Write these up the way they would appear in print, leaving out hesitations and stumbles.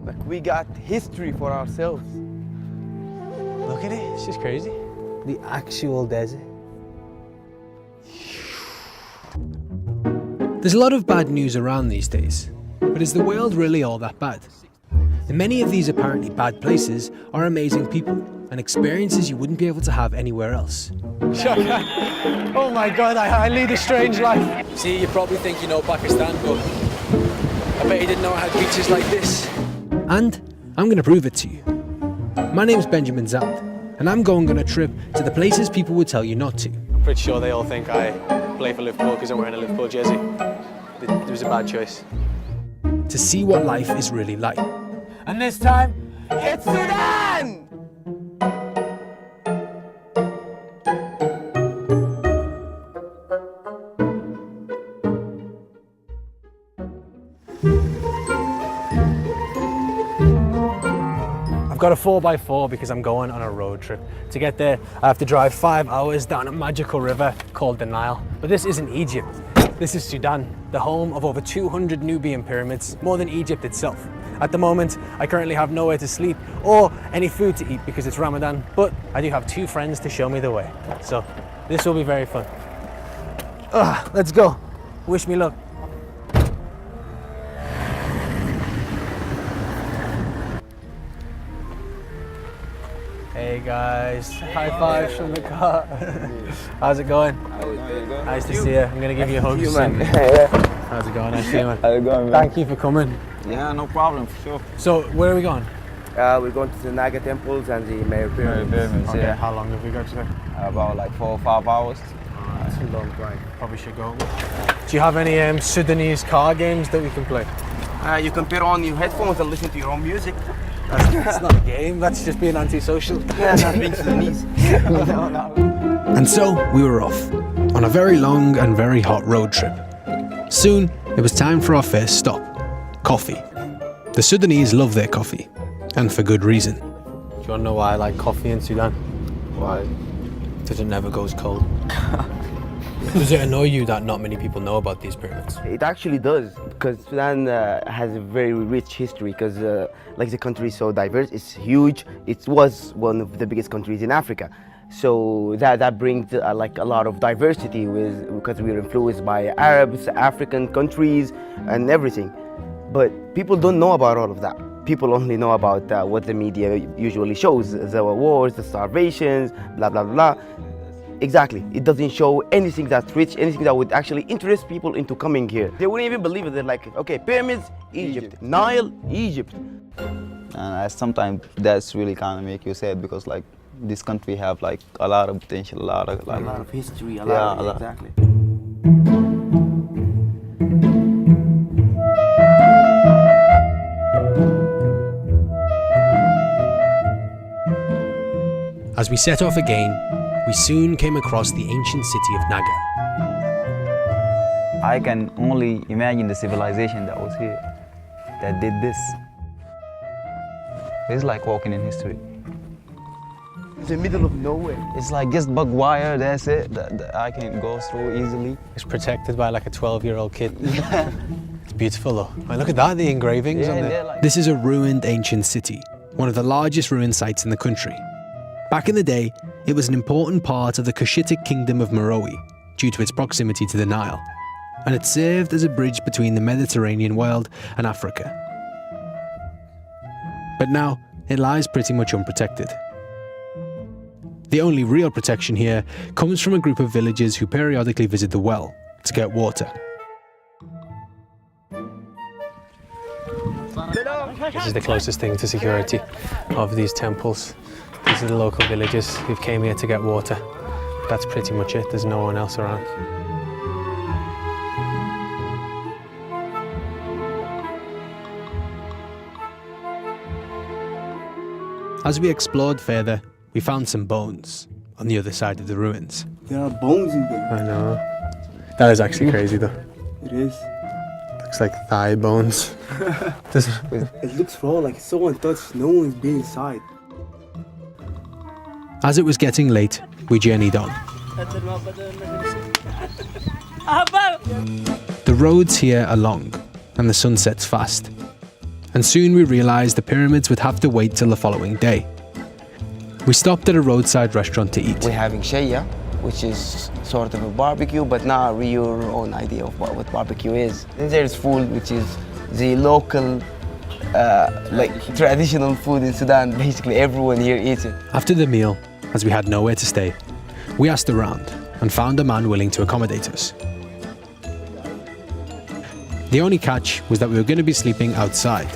Like we got history for ourselves. Look at it, it's just crazy. The actual desert. There's a lot of bad news around these days, but is the world really all that bad? In many of these apparently bad places are amazing people and experiences you wouldn't be able to have anywhere else. Shaka, oh my God, I lead a strange life. See, you probably think you know Pakistan, but I bet you didn't know it had beaches like this. And I'm going to prove it to you. My name's Benjamin Zand, and I'm going on a trip to the places people would tell you not to. I'm pretty sure they all think I play for Liverpool because I'm wearing a Liverpool jersey. It was a bad choice. To see what life is really like. And this time, it's Sudan! I've got a 4x4 because I'm going on a road trip. To get there, I have to drive 5 hours down a magical river called the Nile. But this isn't Egypt. This is Sudan, the home of over 200 Nubian pyramids, more than Egypt itself. At the moment, I currently have nowhere to sleep or any food to eat because it's Ramadan, but I do have 2 friends to show me the way. So this will be very fun. Let's go. Wish me luck. Hey guys, high fives from the car. How's it going? Nice to see you. I'm gonna give you a hug soon. How's it going? Nice to see you, man. How's it going, man? Thank you for coming. Yeah, no problem, for sure. So, where are we going? We're going to the Naga temples and the Mary pyramids. Okay, how long have we got today? About like 4 or 5 hours. That's a long drive. Probably should go. Do you have any Sudanese car games that we can play? You can put on your headphones and listen to your own music. That's not a game, that's just being antisocial. Yeah, that's being Sudanese. No. And so, we were off, on a very long and very hot road trip. Soon, it was time for our first stop, coffee. The Sudanese love their coffee, and for good reason. Do you want to know why I like coffee in Sudan? Why? Because it never goes cold. Does it annoy you that not many people know about these pyramids? It actually does, because Sudan has a very rich history, because like the country is so diverse, it's huge. It was one of the biggest countries in Africa. So that brings like a lot of diversity because we are influenced by Arabs, African countries and everything. But people don't know about all of that. People only know about what the media usually shows, the wars, the starvations, blah, blah, blah. Exactly. It doesn't show anything that's rich, anything that would actually interest people into coming here. They wouldn't even believe it. They're like, okay, pyramids, Egypt. Nile, Egypt. And sometimes that's really kind of make you sad because like this country have like a lot of potential, a lot of history, exactly. As we set off again, we soon came across the ancient city of Naga. I can only imagine the civilization that was here, that did this. It's like walking in history. It's the middle of nowhere. It's like just barbed wire, that's it, that I can go through easily. It's protected by like a 12-year-old kid. It's beautiful though. I mean, look at that, the engravings on there. Like... This is a ruined ancient city, one of the largest ruined sites in the country. Back in the day, it was an important part of the Cushitic kingdom of Meroe, due to its proximity to the Nile, and it served as a bridge between the Mediterranean world and Africa. But now, it lies pretty much unprotected. The only real protection here comes from a group of villagers who periodically visit the well to get water. This is the closest thing to security of these temples. These are the local villagers who came here to get water. That's pretty much it, there's no one else around. As we explored further, we found some bones on the other side of the ruins. There are bones in there. I know. That is actually crazy though. It is. Looks like thigh bones. It looks raw, like it's so untouched. No one's been inside. As it was getting late, we journeyed on. The roads here are long, and the sun sets fast. and soon we realised the pyramids would have to wait till the following day. We stopped at a roadside restaurant to eat. We're having shaya, which is sort of a barbecue, but not really your own idea of what barbecue is. Then there's food, which is the local, traditional food in Sudan. Basically, everyone here eats it. After the meal, as we had nowhere to stay, we asked around and found a man willing to accommodate us. The only catch was that we were going to be sleeping outside.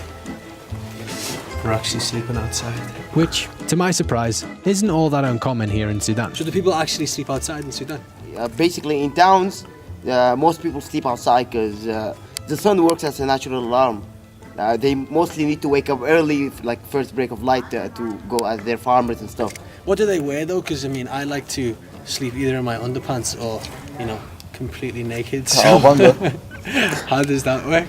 We're actually sleeping outside. Which, to my surprise, isn't all that uncommon here in Sudan. So do people actually sleep outside in Sudan? Basically, in towns, most people sleep outside because the sun works as a natural alarm. They mostly need to wake up early, like first break of light, to go as their farmers and stuff. What do they wear though? Because I mean, I like to sleep either in my underpants or, you know, completely naked. So how does that work?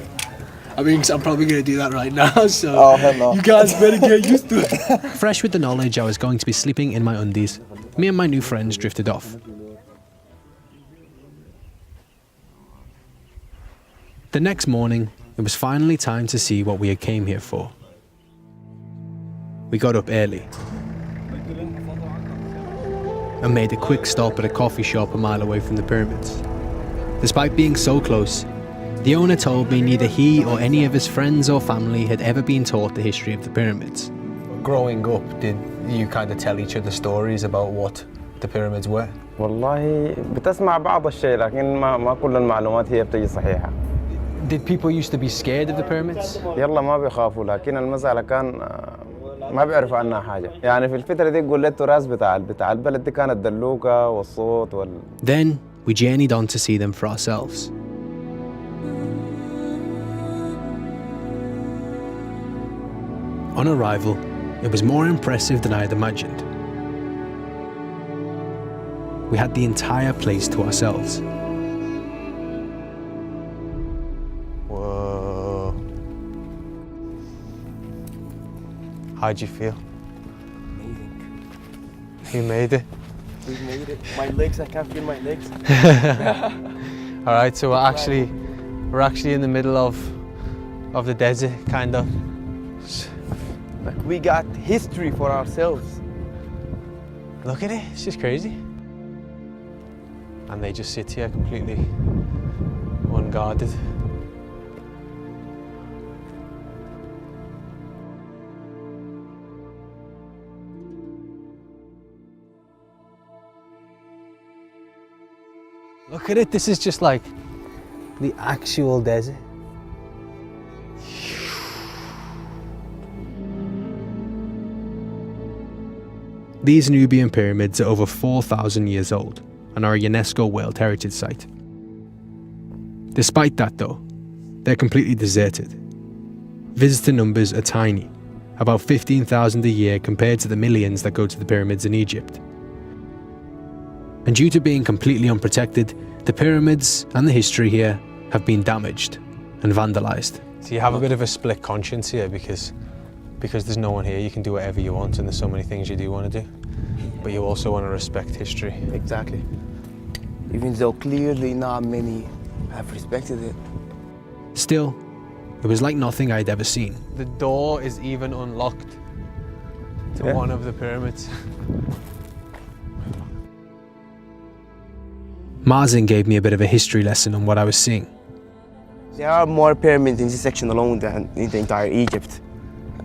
I mean, 'cause I'm probably going to do that right now, so you guys better get used to it. Fresh with the knowledge I was going to be sleeping in my undies, me and my new friends drifted off. The next morning, it was finally time to see what we had came here for. We got up early and made a quick stop at a coffee shop a mile away from the pyramids. Despite being so close, the owner told me neither he or any of his friends or family had ever been taught the history of the pyramids. Growing up, did you kind of tell each other stories about what the pyramids were? والله بتسمع بعض الشيء لكن ما كل المعلومات هي بتجي صحيحة. Did people used to be scared of the pyramids? يلا ما بيخافوا لكن المسألة كان ما بيعرفوا عنها حاجة. يعني في الفترة دي يقول لي التراث بتاع البلد دي كانت الدلوكة والصوت Then we journeyed on to see them for ourselves. On arrival, it was more impressive than I had imagined. We had the entire place to ourselves. Whoa. How'd you feel? Amazing. You made it? We made it. My legs, I can't feel my legs. All right, so we're actually in the middle of the desert, kind of. Like we got history for ourselves. Look at it, it's just crazy. And they just sit here completely unguarded. Look at it, this is just like the actual desert. These Nubian pyramids are over 4,000 years old and are a UNESCO World Heritage Site. Despite that though, they're completely deserted. Visitor numbers are tiny, about 15,000 a year compared to the millions that go to the pyramids in Egypt. And due to being completely unprotected, the pyramids and the history here have been damaged and vandalised. So you have a bit of a split conscience here because there's no one here, you can do whatever you want and there's so many things you do want to do. But you also want to respect history. Exactly. Even though clearly not many have respected it. Still, it was like nothing I'd ever seen. The door is even unlocked to one of the pyramids. Mazen gave me a bit of a history lesson on what I was seeing. There are more pyramids in this section alone than in the entire Egypt.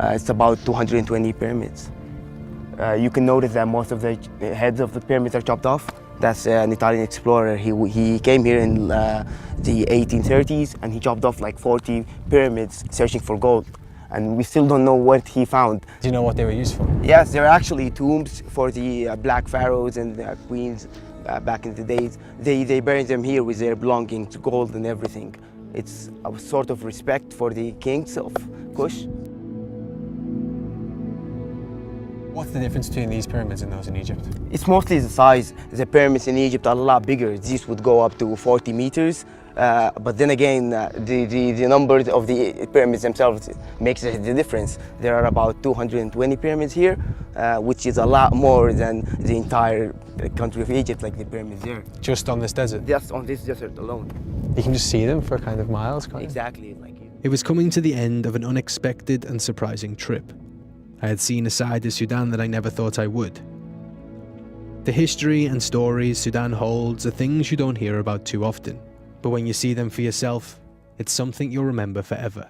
It's about 220 pyramids. You can notice that most of the heads of the pyramids are chopped off. That's an Italian explorer. He came here in the 1830s and he chopped off like 40 pyramids searching for gold. And we still don't know what he found. Do you know what they were used for? Yes, they're actually tombs for the black pharaohs and the queens back in the days. They buried them here with their belongings, gold and everything. It's a sort of respect for the kings of Kush. What's the difference between these pyramids and those in Egypt? It's mostly the size. The pyramids in Egypt are a lot bigger. These would go up to 40 meters. But then again, the number of the pyramids themselves makes the difference. There are about 220 pyramids here, which is a lot more than the entire country of Egypt, like the pyramids there. Just on this desert? Just on this desert alone. You can just see them for kind of miles, can't you? Exactly. Like It was coming to the end of an unexpected and surprising trip. I had seen a side of Sudan that I never thought I would. The history and stories Sudan holds are things you don't hear about too often, but when you see them for yourself, it's something you'll remember forever.